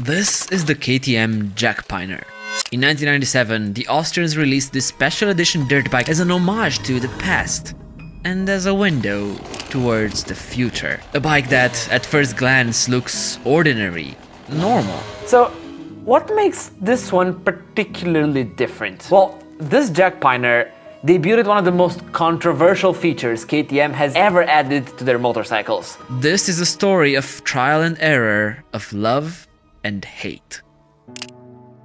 This is the KTM Jackpiner. In 1997, the Austrians released this special edition dirt bike as an homage to the past and as a window towards the future. A bike that, at first glance, looks ordinary, normal. So, what makes this one particularly different? Well, this Jackpiner debuted one of the most controversial features KTM has ever added to their motorcycles. This is a story of trial and error, of love and hate.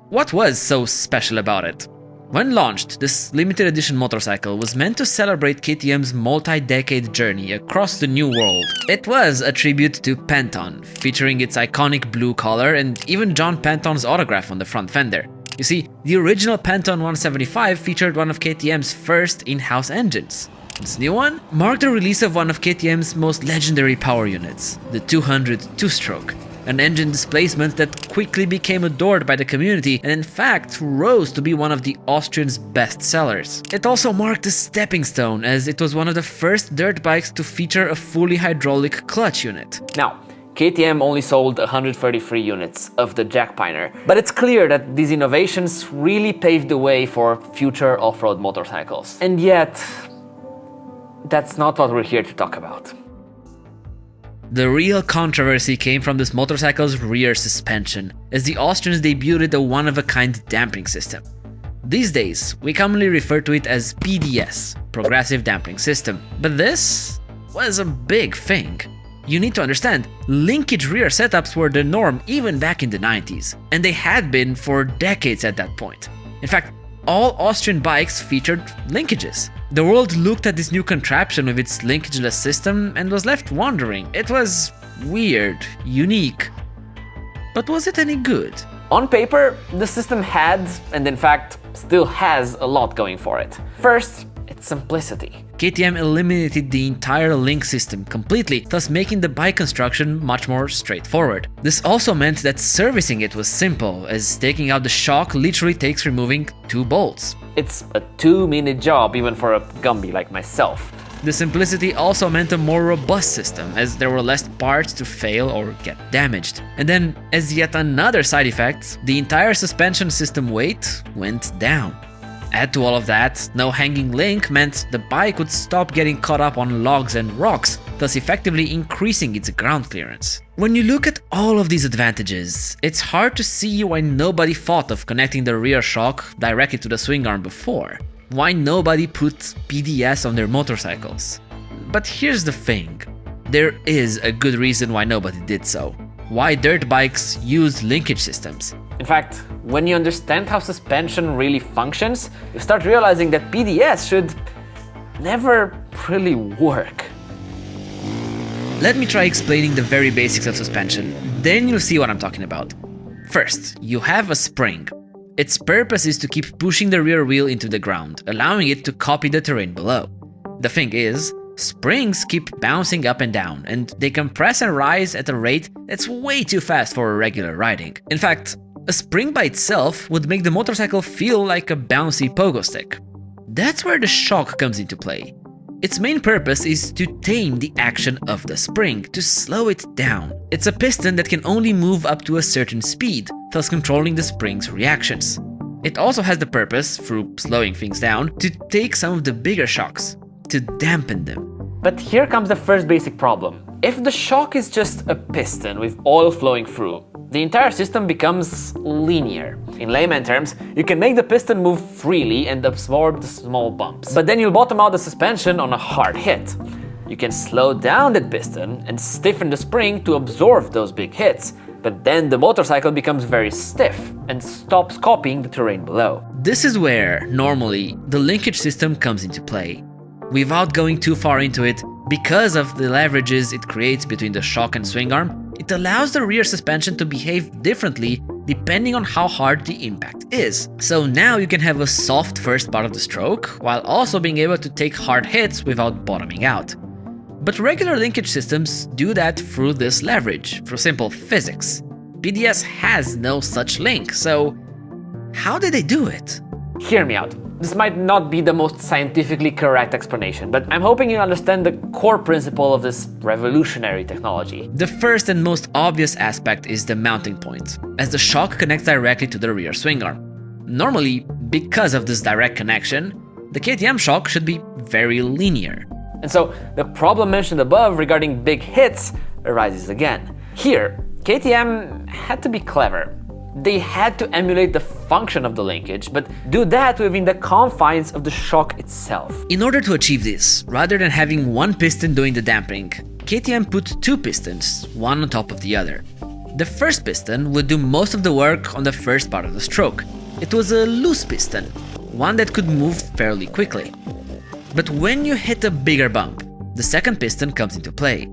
What was so special about it? When launched, this limited edition motorcycle was meant to celebrate KTM's multi-decade journey across the new world. It was a tribute to Penton, featuring its iconic blue color and even John Penton's autograph on the front fender. You see, the original Penton 175 featured one of KTM's first in-house engines. This new one marked the release of one of KTM's most legendary power units, the 200 two-stroke, an engine displacement that quickly became adored by the community and in fact rose to be one of the Austrians' best sellers. It also marked a stepping stone as it was one of the first dirt bikes to feature a fully hydraulic clutch unit. Now, KTM only sold 133 units of the Jackpiner, but it's clear that these innovations really paved the way for future off-road motorcycles. And yet, that's not what we're here to talk about. The real controversy came from this motorcycle's rear suspension, as the Austrians debuted a one-of-a-kind damping system. These days, we commonly refer to it as PDS, Progressive Damping System, but this was a big thing. You need to understand, linkage rear setups were the norm even back in the 90s, and they had been for decades at that point. In fact, all Austrian bikes featured linkages. The world looked at this new contraption with its linkageless system and was left wondering. It was weird, unique, but was it any good? On paper, the system had, and in fact still has, a lot going for it. First, its simplicity. KTM eliminated the entire link system completely, thus making the bike construction much more straightforward. This also meant that servicing it was simple, as taking out the shock literally takes removing 2 bolts. It's a 2-minute job even for a Gumby like myself. The simplicity also meant a more robust system, as there were less parts to fail or get damaged. And then, as yet another side effect, the entire suspension system weight went down. Add to all of that, no hanging link meant the bike would stop getting caught up on logs and rocks, thus effectively increasing its ground clearance. When you look at all of these advantages, it's hard to see why nobody thought of connecting the rear shock directly to the swing arm before. Why nobody put PDS on their motorcycles. But here's the thing, there is a good reason why nobody did so. Why dirt bikes used linkage systems. In fact, when you understand how suspension really functions, you start realizing that PDS should never really work. Let me try explaining the very basics of suspension, then you'll see what I'm talking about. First, you have a spring. Its purpose is to keep pushing the rear wheel into the ground, allowing it to copy the terrain below. The thing is, springs keep bouncing up and down, and they compress and rise at a rate that's way too fast for regular riding. In fact, a spring by itself would make the motorcycle feel like a bouncy pogo stick. That's where the shock comes into play. Its main purpose is to tame the action of the spring, to slow it down. It's a piston that can only move up to a certain speed, thus controlling the spring's reactions. It also has the purpose, through slowing things down, to take some of the bigger shocks, to dampen them. But here comes the first basic problem. If the shock is just a piston with oil flowing through, the entire system becomes linear. In layman terms, you can make the piston move freely and absorb the small bumps. But then you'll bottom out the suspension on a hard hit. You can slow down that piston and stiffen the spring to absorb those big hits, but then the motorcycle becomes very stiff and stops copying the terrain below. This is where, normally, the linkage system comes into play. Without going too far into it, because of the leverages it creates between the shock and swing arm, it allows the rear suspension to behave differently depending on how hard the impact is. So now you can have a soft first part of the stroke, while also being able to take hard hits without bottoming out. But regular linkage systems do that through this leverage, through simple physics. PDS has no such link, so how did they do it? Hear me out. This might not be the most scientifically correct explanation, but I'm hoping you understand the core principle of this revolutionary technology. The first and most obvious aspect is the mounting point, as the shock connects directly to the rear swing arm. Normally, because of this direct connection, the KTM shock should be very linear. And so the problem mentioned above regarding big hits arises again. Here, KTM had to be clever. They had to emulate the function of the linkage, but do that within the confines of the shock itself. In order to achieve this, rather than having one piston doing the damping, KTM put two pistons, one on top of the other. The first piston would do most of the work on the first part of the stroke. It was a loose piston, one that could move fairly quickly. But when you hit a bigger bump, the second piston comes into play.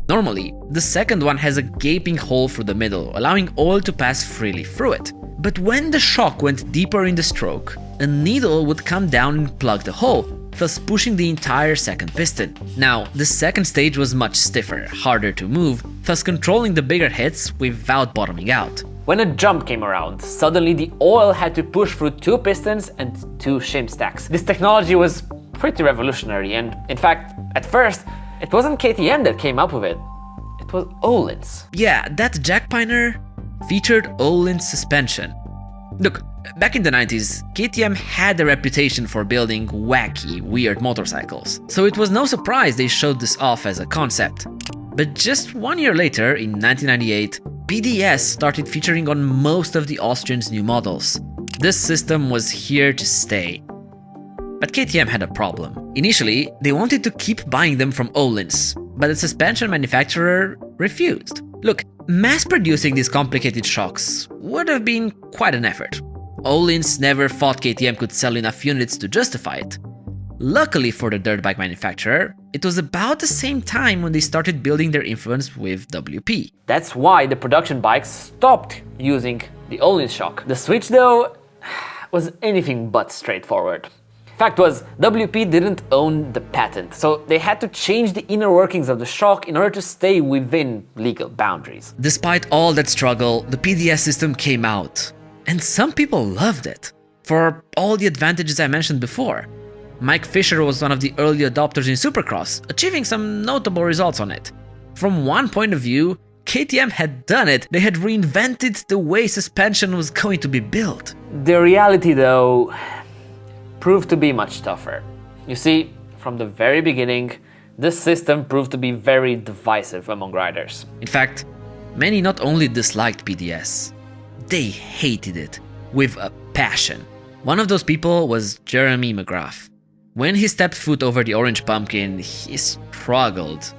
Normally, the second one has a gaping hole through the middle, allowing oil to pass freely through it. But when the shock went deeper in the stroke, a needle would come down and plug the hole, thus pushing the entire second piston. Now, the second stage was much stiffer, harder to move, thus controlling the bigger hits without bottoming out. When a jump came around, suddenly the oil had to push through two pistons and two shim stacks. This technology was pretty revolutionary, and in fact, at first, it wasn't KTM that came up with it. It was Öhlins. Yeah, that Jackpiner featured Öhlins suspension. Look, back in the 90s, KTM had a reputation for building wacky, weird motorcycles, so it was no surprise they showed this off as a concept. But just 1 year later, in 1998, PDS started featuring on most of the Austrians' new models. This system was here to stay. But KTM had a problem. Initially, they wanted to keep buying them from Öhlins, but the suspension manufacturer refused. Look, mass-producing these complicated shocks would have been quite an effort. Öhlins never thought KTM could sell enough units to justify it. Luckily for the dirt bike manufacturer, it was about the same time when they started building their influence with WP. That's why the production bikes stopped using the Öhlins shock. The switch, though, was anything but straightforward. Fact was, WP didn't own the patent, so they had to change the inner workings of the shock in order to stay within legal boundaries. Despite all that struggle, the PDS system came out, and some people loved it, for all the advantages I mentioned before. Mike Fisher was one of the early adopters in Supercross, achieving some notable results on it. From one point of view, KTM had done it. They had reinvented the way suspension was going to be built. The reality, though, proved to be much tougher. You see, from the very beginning, this system proved to be very divisive among riders. In fact, many not only disliked PDS, they hated it with a passion. One of those people was Jeremy McGrath. When he stepped foot over the orange pumpkin, he struggled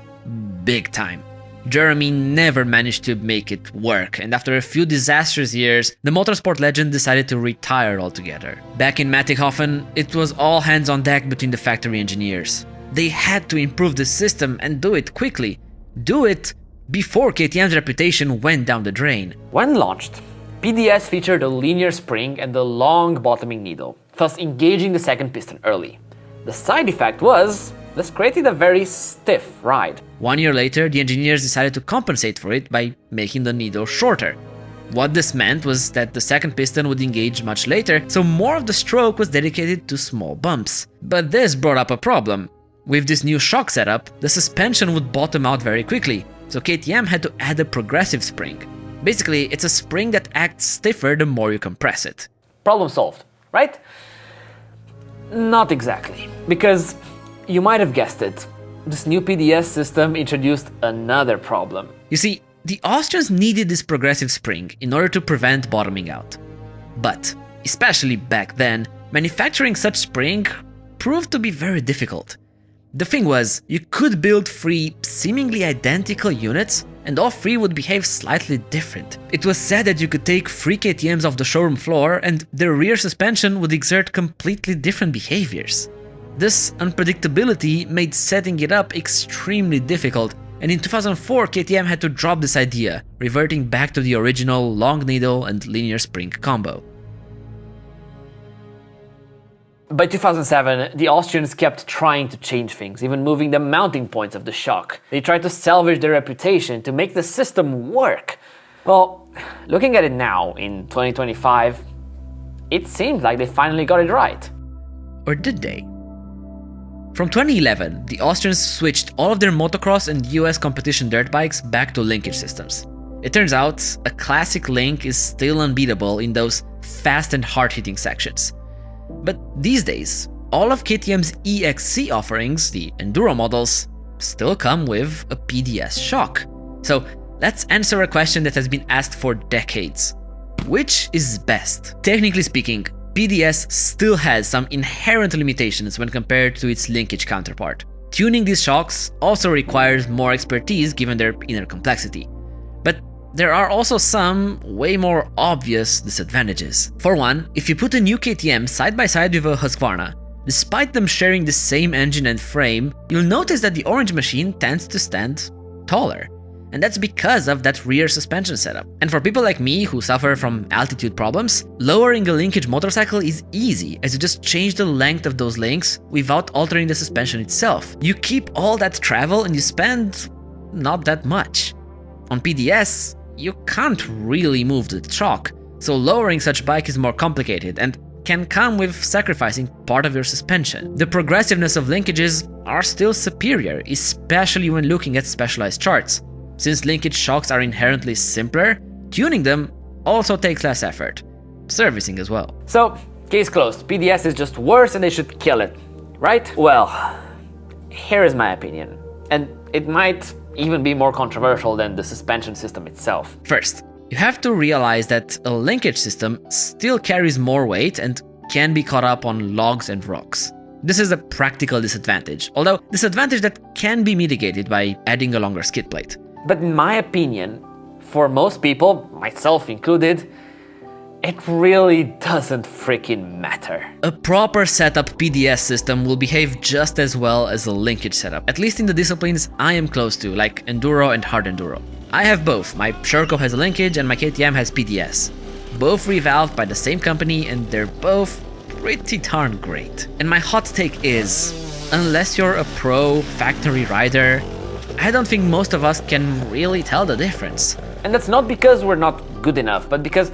big time. Jeremy never managed to make it work, and after a few disastrous years, the motorsport legend decided to retire altogether. Back in Mattighofen, it was all hands on deck between the factory engineers. They had to improve the system and do it quickly. Do it before KTM's reputation went down the drain. When launched, PDS featured a linear spring and a long bottoming needle, thus engaging the second piston early. The side effect was, this created a very stiff ride. 1 year later, the engineers decided to compensate for it by making the needle shorter. What this meant was that the second piston would engage much later, so more of the stroke was dedicated to small bumps. But this brought up a problem. With this new shock setup, the suspension would bottom out very quickly, so KTM had to add a progressive spring. Basically, it's a spring that acts stiffer the more you compress it. Problem solved, right? Not exactly, because you might have guessed it, this new PDS system introduced another problem. You see, the Austrians needed this progressive spring in order to prevent bottoming out. But, especially back then, manufacturing such spring proved to be very difficult. The thing was, you could build 3 seemingly identical units, and all 3 would behave slightly different. It was said that you could take 3 KTMs off the showroom floor and their rear suspension would exert completely different behaviors. This unpredictability made setting it up extremely difficult, and in 2004 KTM had to drop this idea, reverting back to the original long needle and linear spring combo. By 2007, the Austrians kept trying to change things, even moving the mounting points of the shock. They tried to salvage their reputation to make the system work. Well, looking at it now, in 2025, it seems like they finally got it right. Or did they? From 2011, the Austrians switched all of their motocross and US competition dirt bikes back to linkage systems. It turns out, a classic link is still unbeatable in those fast and hard-hitting sections. But these days, all of KTM's EXC offerings, the Enduro models, still come with a PDS shock. So let's answer a question that has been asked for decades. Which is best? Technically speaking, PDS still has some inherent limitations when compared to its linkage counterpart. Tuning these shocks also requires more expertise given their inner complexity. But there are also some way more obvious disadvantages. For one, if you put a new KTM side by side with a Husqvarna, despite them sharing the same engine and frame, you'll notice that the orange machine tends to stand taller. And that's because of that rear suspension setup. And for people like me who suffer from altitude problems, lowering a linkage motorcycle is easy, as you just change the length of those links without altering the suspension itself. You keep all that travel and you spend not that much. On PDS, you can't really move the shock, so lowering such bike is more complicated and can come with sacrificing part of your suspension. The progressiveness of linkages are still superior, especially when looking at specialized charts. Since linkage shocks are inherently simpler, tuning them also takes less effort. Servicing as well. So, case closed. PDS is just worse and they should kill it, right? Well, here is my opinion. And it might even be more controversial than the suspension system itself. First, you have to realize that a linkage system still carries more weight and can be caught up on logs and rocks. This is a practical disadvantage, although disadvantage that can be mitigated by adding a longer skid plate. But in my opinion, for most people, myself included, it really doesn't freaking matter. A proper setup PDS system will behave just as well as a linkage setup, at least in the disciplines I am close to, like Enduro and Hard Enduro. I have both. My Sherco has a linkage and my KTM has PDS. Both revalved by the same company and they're both pretty darn great. And my hot take is, unless you're a pro factory rider, I don't think most of us can really tell the difference. And that's not because we're not good enough, but because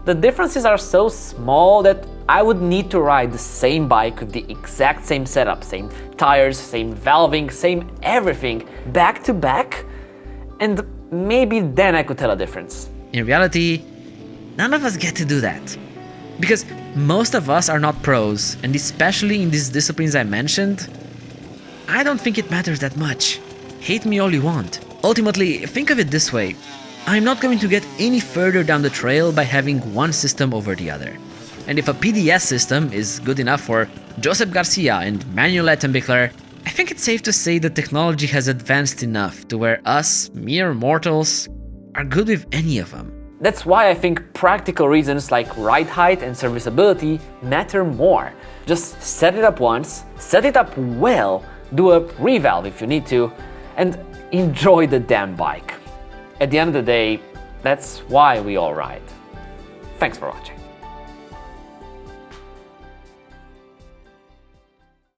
the differences are so small that I would need to ride the same bike with the exact same setup, same tires, same valving, same everything, back to back, and maybe then I could tell a difference. In reality, none of us get to do that. Because most of us are not pros, and especially in these disciplines I mentioned, I don't think it matters that much. Hate me all you want. Ultimately, think of it this way. I'm not going to get any further down the trail by having one system over the other. And if a PDS system is good enough for Josep Garcia and Manuel Ettenbichler, I think it's safe to say that technology has advanced enough to where us, mere mortals, are good with any of them. That's why I think practical reasons like ride height and serviceability matter more. Just set it up once, set it up well, do a revalve if you need to, and enjoy the damn bike. At the end of the day, that's why we all ride. Thanks for watching.